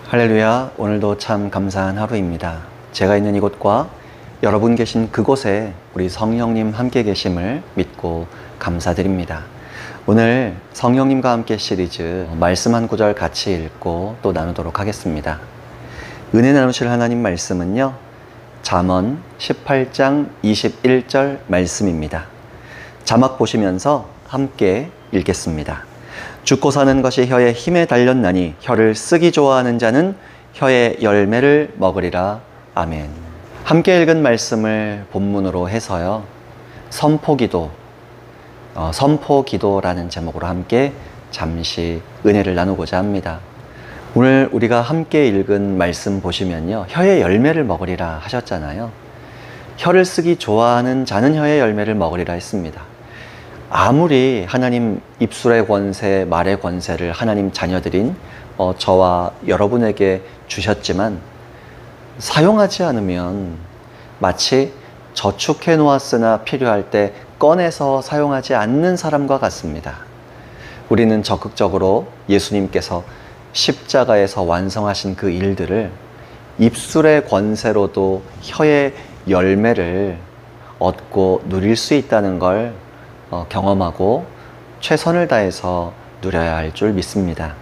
할렐루야. 오늘도 참 감사한 하루입니다. 제가 있는 이곳과 여러분 계신 그곳에 우리 성령님 함께 계심을 믿고 감사드립니다. 오늘 성령님과 함께 시리즈 말씀 한 구절 같이 읽고 또 나누도록 하겠습니다. 은혜 나누실 하나님 말씀은요, 잠언 18장 21절 말씀입니다. 자막 보시면서 함께 읽겠습니다. 죽고 사는 것이 혀의 힘에 달렸나니 혀를 쓰기 좋아하는 자는 혀의 열매를 먹으리라. 아멘. 함께 읽은 말씀을 본문으로 해서요, 선포기도라는 제목으로 함께 잠시 은혜를 나누고자 합니다. 오늘 우리가 함께 읽은 말씀 보시면요, 혀의 열매를 먹으리라 하셨잖아요. 혀를 쓰기 좋아하는 자는 혀의 열매를 먹으리라 했습니다. 아무리 하나님 입술의 권세, 말의 권세를 하나님 자녀들인 저와 여러분에게 주셨지만 사용하지 않으면 마치 저축해 놓았으나 필요할 때 꺼내서 사용하지 않는 사람과 같습니다. 우리는 적극적으로 예수님께서 십자가에서 완성하신 그 일들을 입술의 권세로도 혀의 열매를 얻고 누릴 수 있다는 걸 경험하고 최선을 다해서 누려야 할 줄 믿습니다.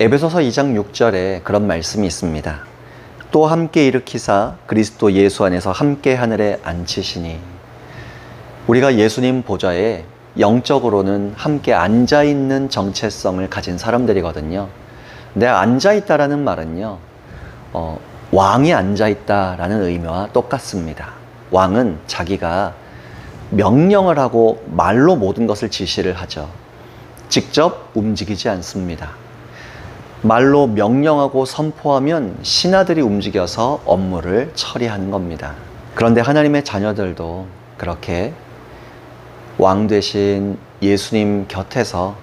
에베소서 2장 6절에 그런 말씀이 있습니다. 또 함께 일으키사 그리스도 예수 안에서 함께 하늘에 앉히시니. 우리가 예수님 보좌에 영적으로는 함께 앉아있는 정체성을 가진 사람들이거든요. 근데 앉아있다라는 말은요, 왕이 앉아있다라는 의미와 똑같습니다. 왕은 자기가 명령을 하고 말로 모든 것을 지시를 하죠. 직접 움직이지 않습니다. 말로 명령하고 선포하면 신하들이 움직여서 업무를 처리하는 겁니다. 그런데 하나님의 자녀들도 그렇게 왕 되신 예수님 곁에서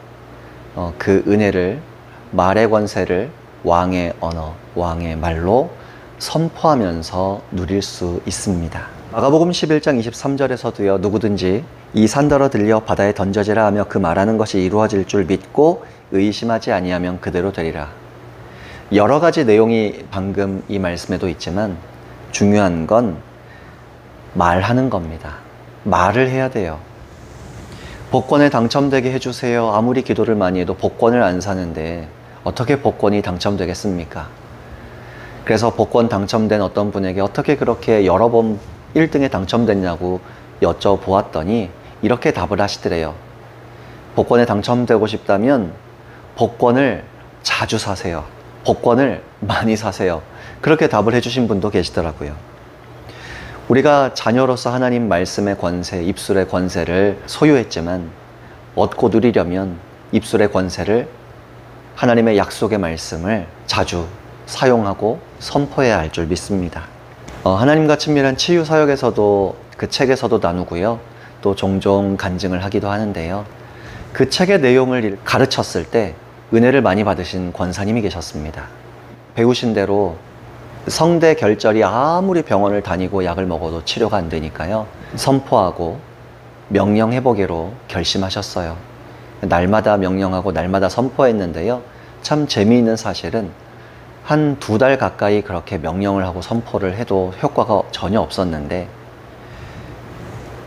그 은혜를, 말의 권세를 왕의 언어, 왕의 말로 선포하면서 누릴 수 있습니다. 마가복음 11장 23절에서도요, 누구든지 이 산더러 들려 바다에 던져지라 하며 그 말하는 것이 이루어질 줄 믿고 의심하지 아니하면 그대로 되리라. 여러 가지 내용이 방금 이 말씀에도 있지만 중요한 건 말하는 겁니다. 말을 해야 돼요. 복권에 당첨되게 해주세요. 아무리 기도를 많이 해도 복권을 안 사는데 어떻게 복권이 당첨되겠습니까? 그래서 복권 당첨된 어떤 분에게 어떻게 그렇게 여러 번 1등에 당첨됐냐고 여쭤보았더니 이렇게 답을 하시더래요. 복권에 당첨되고 싶다면 복권을 자주 사세요. 복권을 많이 사세요. 그렇게 답을 해주신 분도 계시더라고요. 우리가 자녀로서 하나님 말씀의 권세, 입술의 권세를 소유했지만 얻고 누리려면 입술의 권세를, 하나님의 약속의 말씀을 자주 사용하고 선포해야 할 줄 믿습니다. 하나님과 친밀한 치유 사역에서도, 그 책에서도 나누고요, 또 종종 간증을 하기도 하는데요, 그 책의 내용을 가르쳤을 때 은혜를 많이 받으신 권사님이 계셨습니다. 배우신 대로 성대 결절이 아무리 병원을 다니고 약을 먹어도 치료가 안 되니까요, 선포하고 명령해보기로 결심하셨어요. 날마다 명령하고 날마다 선포했는데요, 참 재미있는 사실은 한 2달 가까이 그렇게 명령을 하고 선포를 해도 효과가 전혀 없었는데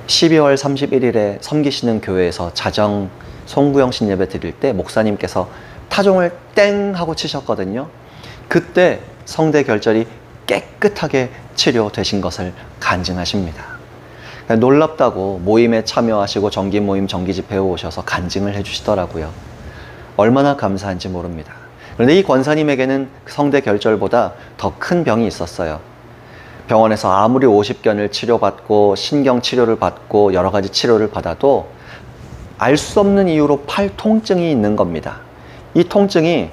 12월 31일에 섬기시는 교회에서 자정 송구영신 예배 드릴 때 목사님께서 타종을 땡 하고 치셨거든요. 그때 성대 결절이 깨끗하게 치료되신 것을 간증하십니다. 놀랍다고 모임에 참여하시고 정기 모임, 정기 집회에 오셔서 간증을 해주시더라고요. 얼마나 감사한지 모릅니다. 그런데 이 권사님에게는 성대 결절보다 더 큰 병이 있었어요. 병원에서 아무리 50견을 치료받고 신경 치료를 받고 여러 가지 치료를 받아도 알 수 없는 이유로 팔 통증이 있는 겁니다. 이 통증이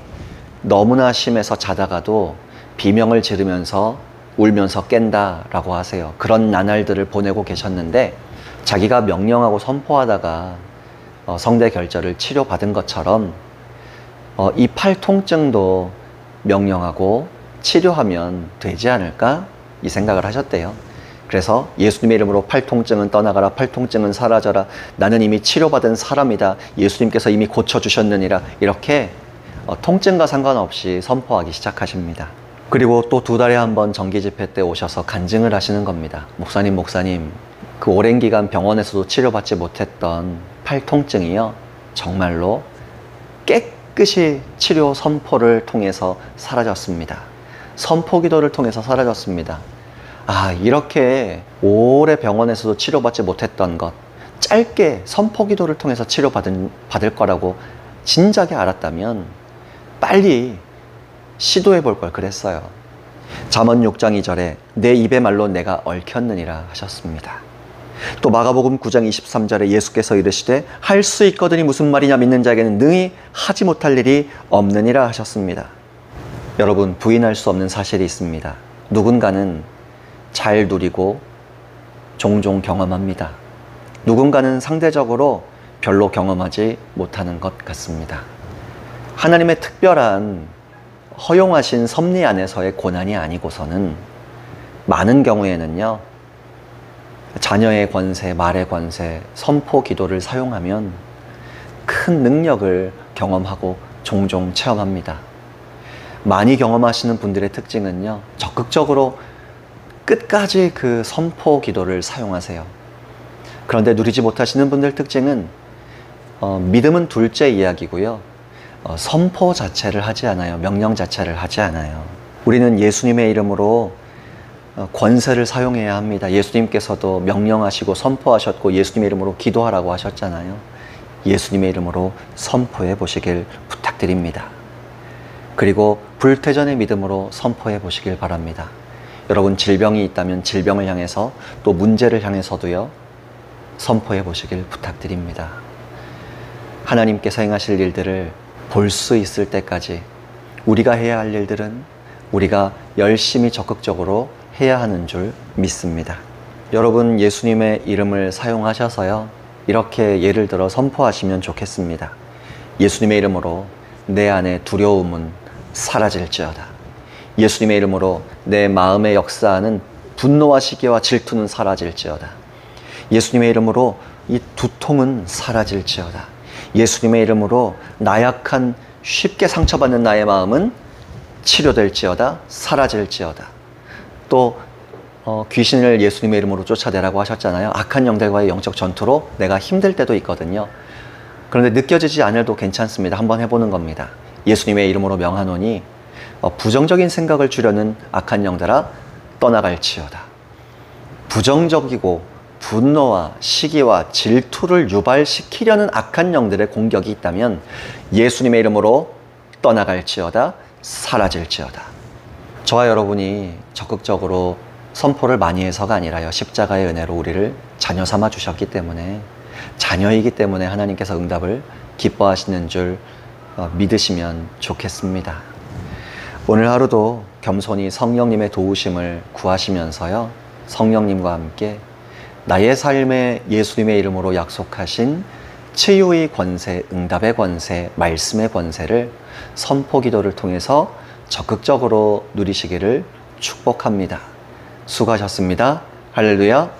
너무나 심해서 자다가도 비명을 지르면서 울면서 깬다라고 하세요. 그런 나날들을 보내고 계셨는데 자기가 명령하고 선포하다가 성대 결절을 치료받은 것처럼 이 팔 통증도 명령하고 치료하면 되지 않을까? 이 생각을 하셨대요. 그래서 예수님의 이름으로 팔 통증은 떠나가라, 팔 통증은 사라져라, 나는 이미 치료받은 사람이다, 예수님께서 이미 고쳐주셨느니라, 이렇게 통증과 상관없이 선포하기 시작하십니다. 그리고 또 2달에 한 번 정기 집회 때 오셔서 간증을 하시는 겁니다. 목사님, 그 오랜 기간 병원에서도 치료받지 못했던 팔 통증이요, 정말로 깨끗이 치료 선포를 통해서 사라졌습니다. 선포 기도를 통해서 사라졌습니다. 아, 이렇게 오래 병원에서도 치료받지 못했던 것, 짧게 선포 기도를 통해서 치료받을 거라고 진작에 알았다면 빨리 시도해 볼 걸 그랬어요. 잠언 6장 2절에 내 입의 말로 내가 얽혔느니라 하셨습니다. 또 마가복음 9장 23절에 예수께서 이르시되 할 수 있거든이 무슨 말이냐 믿는 자에게는 능히 하지 못할 일이 없느니라 하셨습니다. 여러분, 부인할 수 없는 사실이 있습니다. 누군가는 잘 누리고 종종 경험합니다. 누군가는 상대적으로 별로 경험하지 못하는 것 같습니다. 하나님의 특별한 허용하신 섭리 안에서의 고난이 아니고서는 많은 경우에는요, 자녀의 권세, 말의 권세, 선포 기도를 사용하면 큰 능력을 경험하고 종종 체험합니다. 많이 경험하시는 분들의 특징은요, 적극적으로 끝까지 그 선포 기도를 사용하세요. 그런데 누리지 못하시는 분들 특징은 믿음은 둘째 이야기고요, 선포 자체를 하지 않아요. 명령 자체를 하지 않아요. 우리는 예수님의 이름으로 권세를 사용해야 합니다. 예수님께서도 명령하시고 선포하셨고 예수님의 이름으로 기도하라고 하셨잖아요. 예수님의 이름으로 선포해 보시길 부탁드립니다. 그리고 불태전의 믿음으로 선포해 보시길 바랍니다. 여러분, 질병이 있다면 질병을 향해서, 또 문제를 향해서도요, 선포해 보시길 부탁드립니다. 하나님께서 행하실 일들을 볼 수 있을 때까지 우리가 해야 할 일들은 우리가 열심히 적극적으로 해야 하는 줄 믿습니다. 여러분, 예수님의 이름을 사용하셔서요, 이렇게 예를 들어 선포하시면 좋겠습니다. 예수님의 이름으로 내 안에 두려움은 사라질지어다. 예수님의 이름으로 내 마음에 역사하는 분노와 시기와 질투는 사라질지어다. 예수님의 이름으로 이 두통은 사라질지어다. 예수님의 이름으로 나약한, 쉽게 상처받는 나의 마음은 치료될지어다, 사라질지어다. 또 귀신을 예수님의 이름으로 쫓아내라고 하셨잖아요. 악한 영들과의 영적 전투로 내가 힘들 때도 있거든요. 그런데 느껴지지 않아도 괜찮습니다. 한번 해보는 겁니다. 예수님의 이름으로 명하노니 부정적인 생각을 주려는 악한 영들아 떠나갈지어다. 부정적이고 분노와 시기와 질투를 유발시키려는 악한 영들의 공격이 있다면 예수님의 이름으로 떠나갈지어다, 사라질지어다. 저와 여러분이 적극적으로 선포를 많이 해서가 아니라요, 십자가의 은혜로 우리를 자녀 삼아 주셨기 때문에, 자녀이기 때문에 하나님께서 응답을 기뻐하시는 줄 믿으시면 좋겠습니다. 오늘 하루도 겸손히 성령님의 도우심을 구하시면서요, 성령님과 함께 나의 삶에 예수님의 이름으로 약속하신 치유의 권세, 응답의 권세, 말씀의 권세를 선포 기도를 통해서 적극적으로 누리시기를 축복합니다. 수고하셨습니다. 할렐루야.